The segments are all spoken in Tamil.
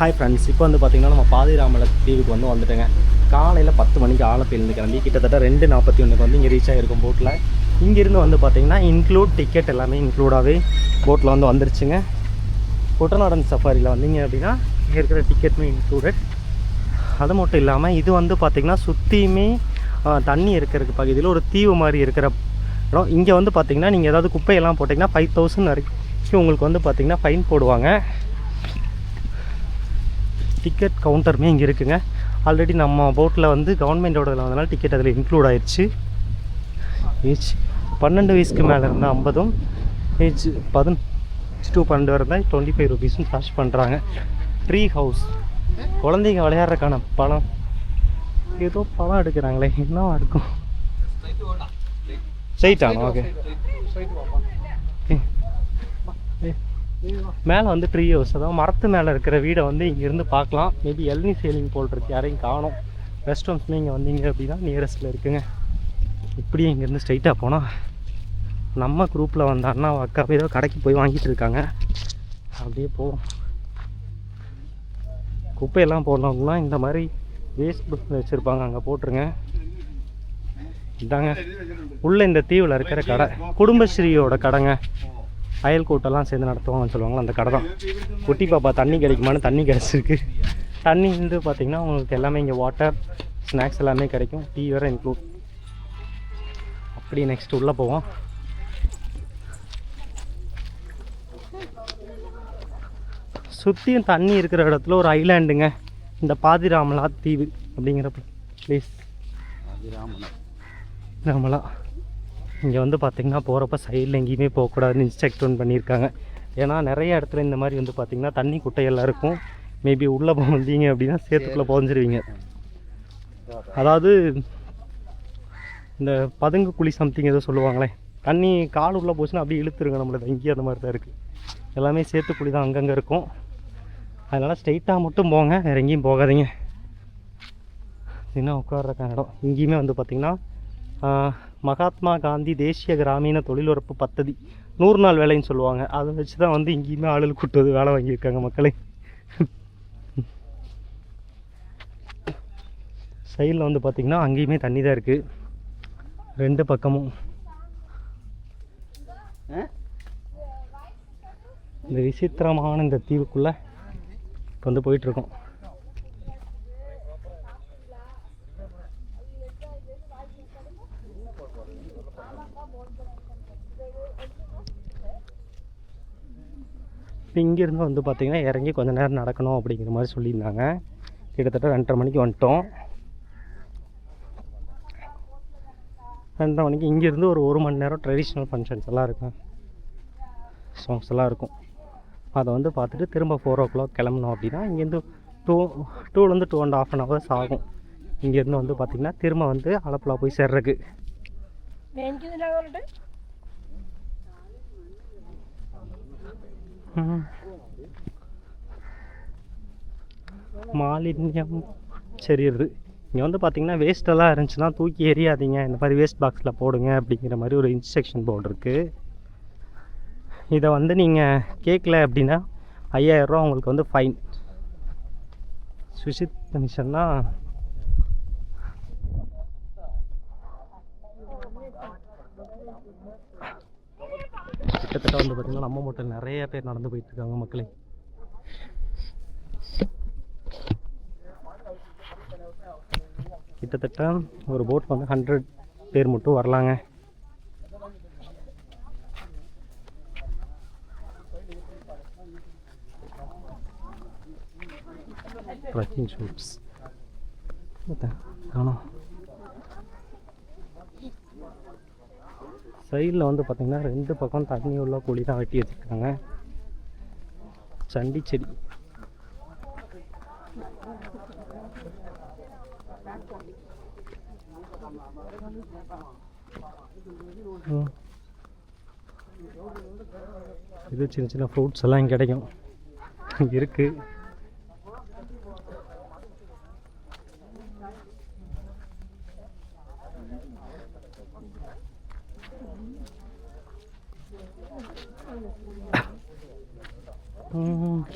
ஹாய் ஃப்ரெண்ட்ஸ், இப்போ வந்து பார்த்திங்கன்னா நம்ம பாதிராமலை தீவுக்கு வந்துட்டேங்க. காலையில் 10 மணிக்கு ஆலப்பிலேருந்து கிளம்பி கிட்டத்தட்ட 2:41 வந்து இங்கே ரீச் ஆகிருக்கும் போட்டில். இங்கேருந்து வந்து பார்த்திங்கன்னா இன்க்ளூட் டிக்கெட் எல்லாமே இன்க்ளூடாகவே போட்டில் வந்துருச்சுங்க. குட்டநாடன் சஃபாரியில் வந்தீங்க அப்படின்னா இங்கே இருக்கிற டிக்கெட்டுமே இன்க்ளூடட். அது மட்டும் இல்லாமல் இது வந்து பார்த்திங்கன்னா சுற்றியுமே தண்ணி இருக்கிறதுக்கு பகுதியில் ஒரு தீவு மாதிரி இருக்கிற இடம். இங்கே வந்து பார்த்திங்கன்னா நீங்கள் ஏதாவது குப்பையெல்லாம் போட்டிங்கன்னா 5000 வரைக்கும் உங்களுக்கு வந்து பார்த்திங்கன்னா ஃபைன் போடுவாங்க. டிக்கெட் கவுண்டருமே இங்கே இருக்குங்க. ஆல்ரெடி நம்ம போட்டில் வந்து கவர்மெண்ட்டோட வந்தனால டிக்கெட் அதில் இன்க்ளூட் ஆயிடுச்சு. ஏஜ் 12 வயசுக்கு மேலே இருந்தால் 50, ஏஜ் 15 to 12 இருந்தால் 25 rupees சார்ஜ் பண்ணுறாங்க. ட்ரீ ஹவுஸ், குழந்தைங்க விளையாடுறதுக்கான பழம், ஏதோ பழம் எடுக்கிறாங்களே, என்னவா இருக்கும்? ஸ்ட்ரைட்டானோ? ஓகே. மேலே வந்து ட்ரீ ஹவுஸ், அதாவது மரத்து மேலே இருக்கிற வீடை வந்து இங்கேருந்து பார்க்கலாம். மேபி எல்னி சேலிங் போல் இருக்கு, யாரையும் காணும். ரெஸ்ட் ரூம்ஸ்மே இங்கே வந்தீங்க அப்படின்னா நியரஸ்ட்டில் இருக்குங்க. இப்படியே இங்கேருந்து ஸ்ட்ரைட்டாக போனால் நம்ம குரூப்பில் வந்த அண்ணா அக்காவே ஏதோ கடைக்கு போய் வாங்கிட்டு இருக்காங்க. அப்படியே போவோம். குப்பையெல்லாம் போடணும்னா இந்த மாதிரி வேஸ்ட் புக்கில் வச்சுருப்பாங்க, அங்கே போட்டுருங்க. இதாங்க உள்ளே இந்த தீவில் இருக்கிற கடை, குடும்பஸ்ரீயோட கடைங்க. அயல் கூட்டெல்லாம் சேர்ந்து நடத்துவாங்கன்னு சொல்லுவாங்களா, அந்த கடை தான். குட்டி பாப்பா தண்ணி கிடைக்குமான்னு தண்ணி கிடச்சிருக்கு. தண்ணி வந்து பார்த்திங்கன்னா உங்களுக்கு எல்லாமே இங்கே வாட்டர், ஸ்நாக்ஸ் எல்லாமே கிடைக்கும். டீ வேறு இன்க்ளூட். அப்படி நெக்ஸ்ட் உள்ளே போவோம். சுற்றியும் தண்ணி இருக்கிற இடத்துல ஒரு ஐலாண்டுங்க, இந்த பாதிராமலா தீவு அப்படிங்கிற ப்ளேஸ். ராமலா இங்கே வந்து பார்த்திங்கன்னா போகிறப்ப சைடில் எங்கேயுமே போகக்கூடாதுன்னு இன்ஸ்ட்ரக்ஷன் பண்ணியிருக்காங்க. ஏன்னா நிறைய இடத்துல இந்த மாதிரி வந்து பார்த்திங்கன்னா தண்ணி குட்டையெல்லாம் இருக்கும். மேபி உள்ளே வந்தீங்க அப்படின்னா சேத்துக்குள்ளே புதஞ்சிருவீங்க. அதாவது இந்த பதுங்கு குழி சம்திங் ஏதோ சொல்லுவாங்களே, தண்ணி கால் உள்ளே போச்சுன்னா அப்படியே இழுத்துருங்க நம்மளது. இங்கேயும் அந்த மாதிரி தான் இருக்குது. எல்லாமே சேத்துக்குழி தான் அங்கங்கே இருக்கும். அதனால் ஸ்ட்ரைட்டாக மட்டும் போங்க, வேறு எங்கேயும் போகாதீங்க. இன்னும் உட்கார்றக்கான இடம். இங்கேயுமே வந்து பார்த்திங்கன்னா மகாத்மா காந்தி தேசிய கிராமீண தொழிலுறப்பு பദ്ധதி 100 நாள் வேலைன்னு சொல்லுவாங்க. அதை வச்சு தான் வந்து இங்கேயுமே ஆளுகள் கூட்டுவது வேலை வாங்கியிருக்காங்க மக்களை. சைடில் வந்து பார்த்திங்கன்னா அங்கேயுமே தண்ணி தான் இருக்குது, 2 பக்கமும். இந்த விசித்திரமான இந்த தீவுக்குள்ளே வந்து போயிட்டுருக்கோம். இப்போ இங்கேருந்து வந்து பார்த்திங்கன்னா இறங்கி கொஞ்சம் நேரம் நடக்கணும் அப்படிங்கிற மாதிரி சொல்லியிருந்தாங்க. கிட்டத்தட்ட 2:30 மணிக்கு வந்துட்டோம். 2:30 மணிக்கு இங்கேருந்து ஒரு 1 மணி நேரம் ட்ரெடிஷ்னல் ஃபங்க்ஷன்ஸ் எல்லாம் இருக்கும், சாங்ஸ் எல்லாம் இருக்கும். அதை வந்து பார்த்துட்டு திரும்ப 4 o'clock கிளம்பணும் அப்படின்னா இங்கேருந்து 2 to 2.5 hours ஆகும். இங்கேருந்து வந்து பார்த்திங்கன்னா திரும்ப வந்து ஆலப்புழா போய் சேர்றதுக்கு. மாலின்யம் சரியுது. இங்கே வந்து பார்த்திங்கன்னா வேஸ்ட்டெல்லாம் இருந்துச்சுன்னா தூக்கி எறியாதீங்க, இந்த மாதிரி வேஸ்ட் பாக்ஸில் போடுங்க அப்படிங்கிற மாதிரி ஒரு இன்ஸ்ட்ரக்ஷன் போர்டு இருக்குது. இதை வந்து நீங்கள் கேட்கல அப்படின்னா 5000 ரூபா உங்களுக்கு வந்து ஃபைன். சுஷித் மிஷன்னா கிட்டத்தட்ட வந்து பார்த்திங்கன்னா நம்ம மட்டும் நிறைய பேர் நடந்து போயிட்டுருக்காங்க மக்களே. கிட்டத்தட்ட ஒரு போட் வந்து 100 பேர் மட்டும் வரலாங்க. ட்ரக்கிங் ஷூட்ஸ் காணும். சைடில் வந்து பார்த்திங்கன்னா 2 பக்கம் தண்ணி உள்ள குழி தான் வெட்டி வச்சுருக்காங்க. சண்டி செடி. இது சின்ன சின்ன ஃப்ரூட்ஸ் எல்லாம் இங்கே கிடைக்கும், இருக்குது.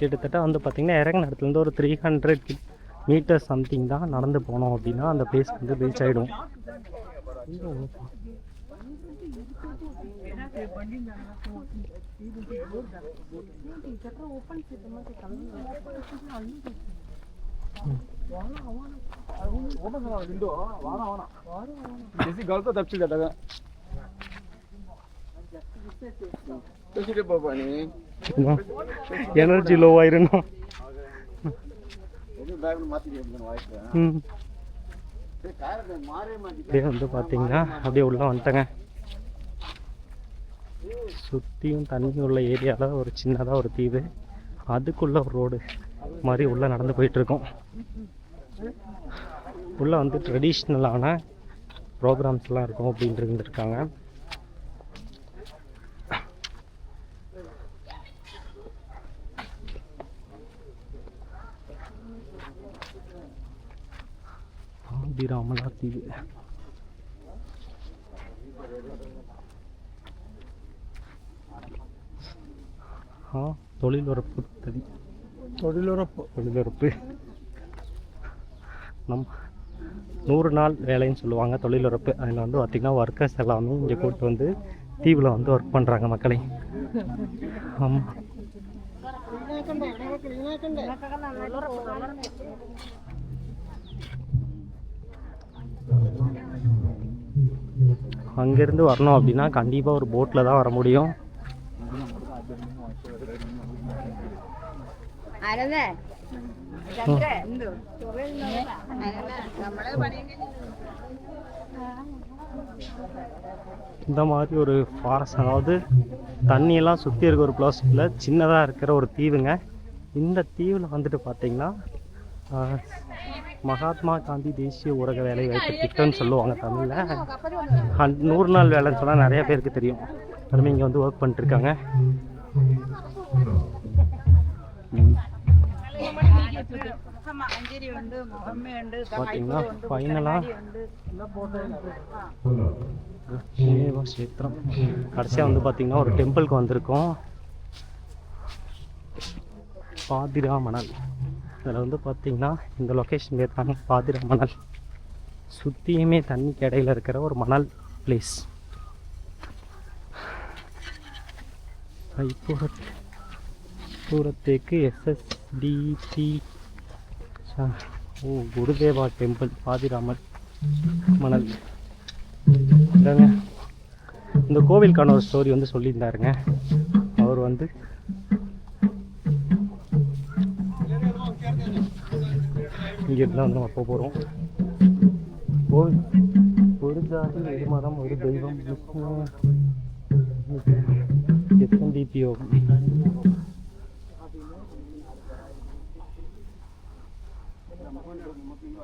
கிட்டத்தட்ட வந்து பார்த்திங்கன்னா இறங்கின இடத்துலேருந்து ஒரு 300 மீட்டர் சம்திங் தான் நடந்து போனோம் அப்படின்னா அந்த பிளேஸ் வந்து ரீச் ஆகிடும். எனர்ஜி லோ ஆயிருந்தோம். அப்படியே வந்து பார்த்தீங்கன்னா அப்படியே உள்ள வந்துட்டேங்க. சுற்றியும் தண்ணி உள்ள ஏரியாவில் ஒரு சின்னதாக ஒரு தீவு, அதுக்குள்ளே ஒரு ரோடு மாதிரி உள்ளே நடந்து போயிட்டுருக்கோம். உள்ளே வந்து ட்ரெடிஷ்னலான ப்ரோக்ராம்ஸ்லாம் இருக்கும் அப்படின்ட்டு இருந்திருக்காங்க. பாதிராமலா தீவு. தொழிலுறப்பு நம் 100 நாள் வேலைன்னு சொல்லுவாங்க தொழிலுறப்பு. அதில் வந்து பார்த்திங்கன்னா ஒர்க்கர்ஸ் எல்லாமே இங்கே கூப்பிட்டு வந்து தீவில் வந்து ஒர்க் பண்ணுறாங்க மக்களை. ஆமாம், அங்கேருந்து வரணும் அப்படின்னா கண்டிப்பாக ஒரு போட்டில் தான் வர முடியும். இந்த மாதிரி ஒரு ஃபாரஸ்ட், அதாவது தண்ணியெல்லாம் சுற்றி இருக்க ஒரு பிளாஸ்டிக்கில் சின்னதாக இருக்கிற ஒரு தீவுங்க. இந்த தீவில் வந்துட்டு பார்த்திங்கன்னா மகாத்மா காந்தி தேசிய ஊரக வேலை வாய்ப்பு திட்டம்னு சொல்லுவாங்க தமிழில். 100 நாள் வேலைன்னு சொன்னால் நிறைய பேருக்கு தெரியும். அதுமாதிரி இங்கே வந்து ஒர்க் பண்ணிட்டுருக்காங்க. பார்த்தீங்கன்னா ஃபைனலாக கஷேத்திரம் கடைசியாக வந்து பார்த்திங்கன்னா ஒரு டெம்பிளுக்கு வந்திருக்கோம். பாதிராமணல். இதில் வந்து பார்த்திங்கன்னா இந்த லொக்கேஷன் பேர் பாதிராமணல். சுற்றியுமே தண்ணிக்கு இடையில இருக்கிற ஒரு மணல் பிளேஸ். பூரத்தேக்கு SSDT குருதேவா டெம்பிள் பாதிராமன் மணல். இதாங்க இந்த கோவிலுக்கான ஒரு ஸ்டோரி வந்து சொல்லியிருந்தாருங்க. அவர் வந்து இங்கிருந்து வந்து நம்ம போக போகிறோம். கோவில் ஒரு ஜாதி ஒரு மதம் ஒரு தெய்வம் SNDP யோகம்.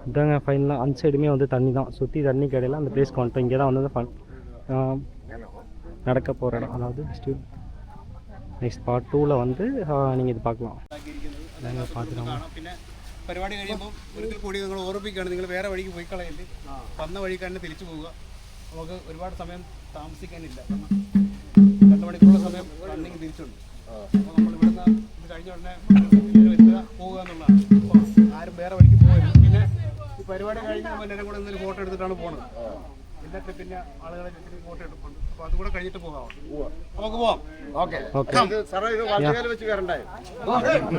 இதாங்க ஃபைனலாக அந்த சைடுமே வந்து தண்ணி தான், சுற்றி தண்ணி கடையில் அந்த பிளேஸ்க்கு வந்துட்டோம். இங்கே தான் வந்து நடக்க போகிற இடம். அதாவது நெக்ஸ்ட் பார்ட் 2ல் வந்து நீங்கள் ഇത് பார்க்கலாம். ഇതാ பார்த்துக்கலாம். പിന്നെ പരിപാടി കഴിയുമ്പോൾ ഒരിക്കൽ കൂടി നിങ്ങൾ ഓർമ്മിക്കുകയാണ്, നിങ്ങൾ വേറെ വഴിക്ക് പോയി കളയല്ലേ, വന്ന വഴിക്ക് തന്നെ തിരിച്ചു പോവുക. നമുക്ക് ഒരുപാട് സമയം താമസിക്കാനില്ല. 2 മണിക്കൂറുള്ള സമയം റണ്ണിങ് തിരിച്ചുണ്ട്. അപ്പോൾ നമ്മൾ ഇവിടുന്ന് ഇത് കഴിഞ്ഞ ഉടനെ എത്തുക പോവുക എന്നുള്ളതാണ്. അപ്പോൾ ആരും വേറെ വഴിക്ക് പോകരുത്. പിന്നെ ഈ പരിപാടി കഴിഞ്ഞ് നമ്മൾ എല്ലാവരും കൂടെ ഇന്നൊരു ഫോട്ടോ എടുത്തിട്ടാണ് പോകുന്നത്. എന്നിട്ട് പിന്നെ ആളുകളെ ചുറ്റി ഫോട്ടോ എടുക്കുന്നുണ്ട്. അപ്പോൾ അതുകൂടെ കഴിഞ്ഞിട്ട് പോകാം. നമുക്ക് പോവാം. ஓகே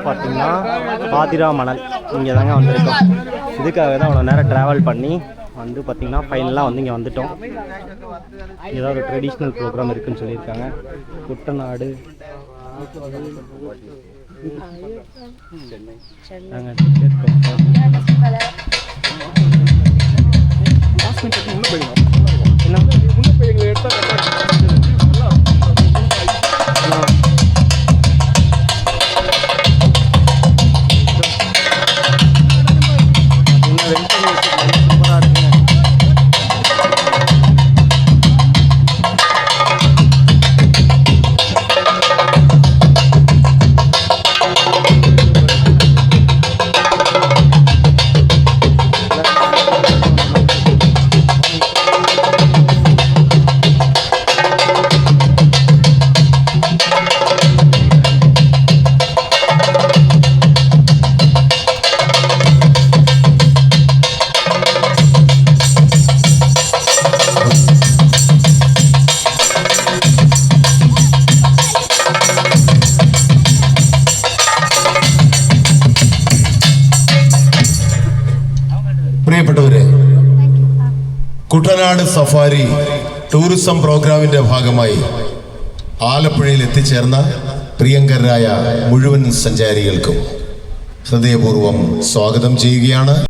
பார்த்தீங்கன்னா பாதிராமணல் இங்கே தாங்க வந்திருக்கோம். இதுக்காக தான் அவ்வளோ நேரம் ட்ராவல் பண்ணி வந்து பார்த்திங்கன்னா ஃபைனலாக வந்து இங்கே வந்துட்டோம். ஏதாவது ஒரு ட்ரெடிஷ்னல் ப்ரோக்ராம் இருக்குதுன்னு சொல்லியிருக்காங்க. குட்டநாடு പ്രിയപ്പെട്ടവരെ, കുട്ടനാട് സഫാരി ടൂറിസം പ്രോഗ്രാമിന്റെ ഭാഗമായി ആലപ്പുഴയിൽ എത്തിച്ചേർന്ന പ്രിയങ്കരായ മുഴുവൻ സഞ്ചാരികൾക്കും ഹൃദയപൂർവ്വം സ്വാഗതം ചെയ്യുകയാണ്.